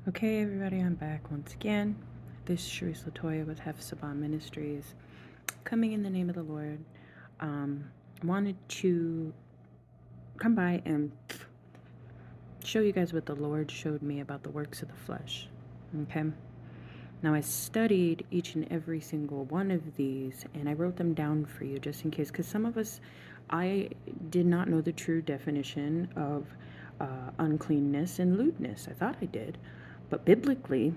Okay, everybody, I'm back once again. This is Sharice Latoya with Hef Saban Ministries, coming in the name of the Lord. Wanted to come by and show you guys what the Lord showed me about the works of the flesh. Okay? Now, I studied each and every single one of these, and I wrote them down for you just in case, because some of us, I did not know the true definition of uncleanness and lewdness. I thought I did. But biblically,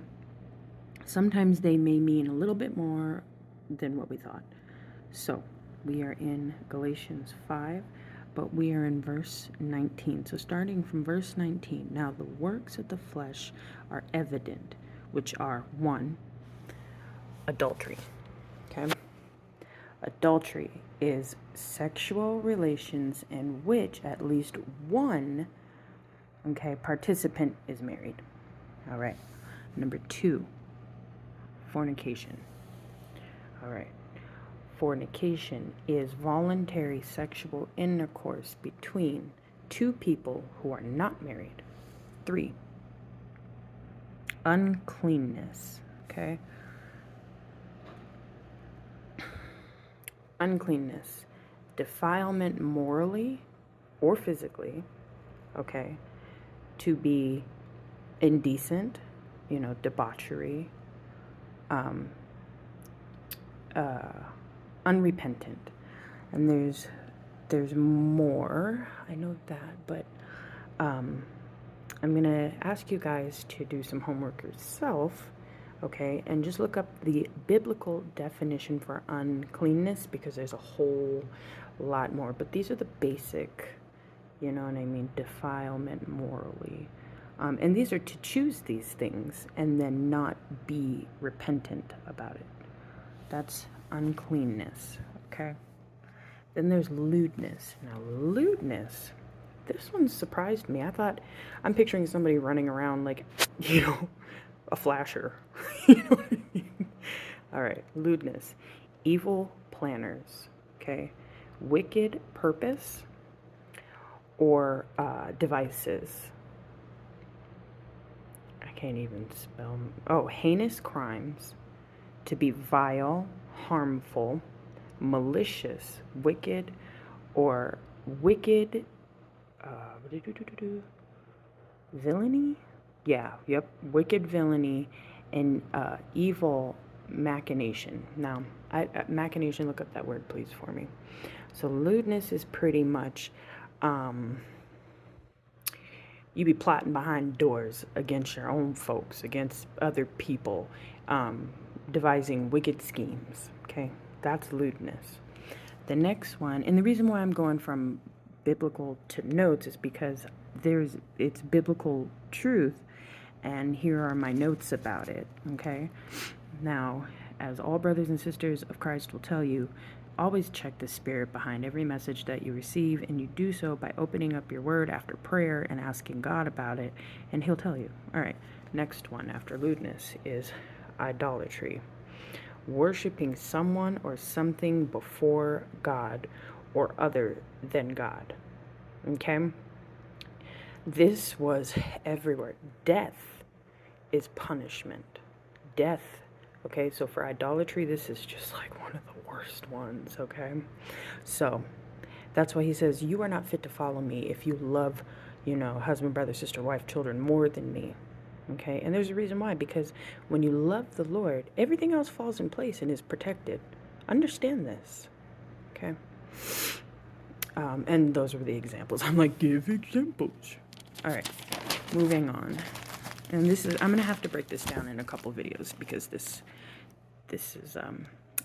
sometimes they may mean a little bit more than what we thought. So we are in Galatians 5, but we are in verse 19. So starting from verse 19, now the works of the flesh are evident, which are 1, adultery. Okay? Adultery is sexual relations in which at least one, participant is married. All right. Number 2, fornication. All right. Fornication is voluntary sexual intercourse between two people who are not married. 3, uncleanness. Okay. Uncleanness, defilement morally or physically, okay, to be indecent, debauchery, unrepentant. And there's more, I know that, but I'm going to ask you guys to do some homework yourself, okay, and just look up the biblical definition for uncleanness, because there's a whole lot more, but these are the basic, defilement morally. And these are to choose these things and then not be repentant about it. That's uncleanness, okay? Then there's lewdness. Now, lewdness, this one surprised me. I'm picturing somebody running around like, a flasher. You know what I mean? All right, lewdness. Evil planners, okay? Wicked purpose or devices. I can't even spell. Oh, heinous crimes. To be vile, harmful, malicious, wicked, or wicked villainy? Yeah, yep, wicked villainy and evil machination. Now, machination, look up that word, please, for me. So, lewdness is pretty much you be plotting behind doors against your own folks, against other people, devising wicked schemes. Okay, that's lewdness. The next one, and the reason why I'm going from biblical to notes is because it's biblical truth, and here are my notes about it. Okay, now, as all brothers and sisters of Christ will tell you, always check the spirit behind every message that you receive, and you do so by opening up your word after prayer and asking God about it, and he'll tell you. All right, next one after lewdness is idolatry. Worshipping someone or something before God or other than God. Okay? This was everywhere. Death is punishment. Death. Okay, so for idolatry, this is just like one of the worst ones, okay? So that's why he says, you are not fit to follow me if you love, husband, brother, sister, wife, children more than me. Okay, and there's a reason why, because when you love the Lord, everything else falls in place and is protected. Understand this, okay? And those were the examples. I'm like, give examples. All right, moving on. And I'm going to have to break this down in a couple videos, because this is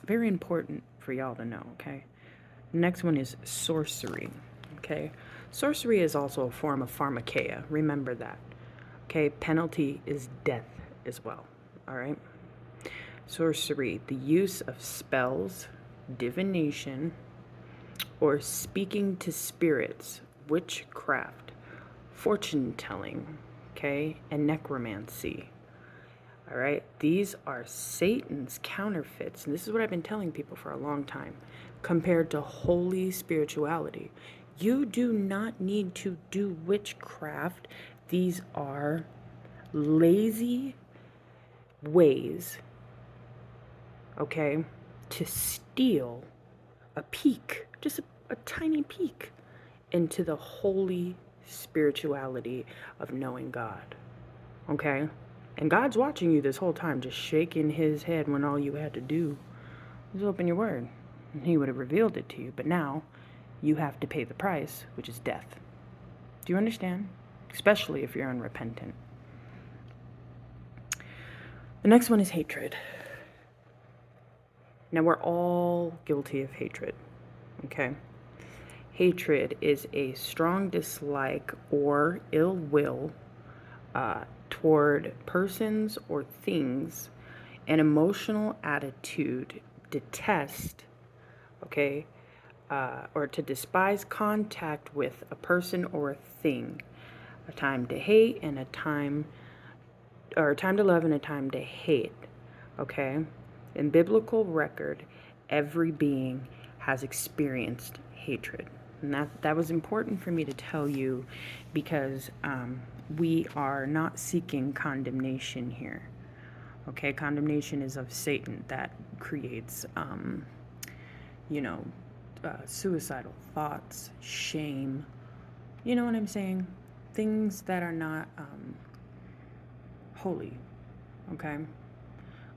very important for y'all to know, okay? Next one is sorcery, okay? Sorcery is also a form of pharmakeia. Remember that. Okay, penalty is death as well, all right? Sorcery, the use of spells, divination, or speaking to spirits, witchcraft, fortune telling, okay, and necromancy. All right, these are Satan's counterfeits, and this is what I've been telling people for a long time, compared to holy spirituality. You do not need to do witchcraft. These are lazy ways, okay, to steal a peek, just a tiny peek into the holy spirituality of knowing God, okay? And God's watching you this whole time, just shaking his head when all you had to do was open your word. And he would have revealed it to you. But now you have to pay the price, which is death. Do you understand? Especially if you're unrepentant. The next one is hatred. Now, we're all guilty of hatred, okay? Hatred is a strong dislike or ill will toward persons or things, an emotional attitude, detest, okay, or to despise contact with a person or a thing, a time to hate and a time to love and a time to hate, okay? In biblical record, every being has experienced hatred. And that was important for me to tell you because we are not seeking condemnation here. Okay, condemnation is of Satan that creates, suicidal thoughts, shame. You know what I'm saying? Things that are not holy. Okay?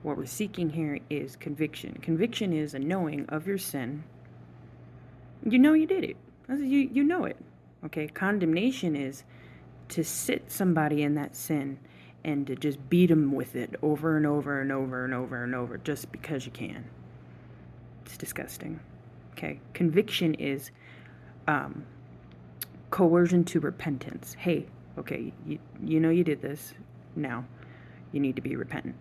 What we're seeking here is conviction. Conviction is a knowing of your sin. You know you did it. You know it. Okay? Condemnation is to sit somebody in that sin and to just beat them with it over and over and over and over and over just because you can. It's disgusting. Okay? Conviction is coercion to repentance. Hey, okay, you know you did this. Now you need to be repentant.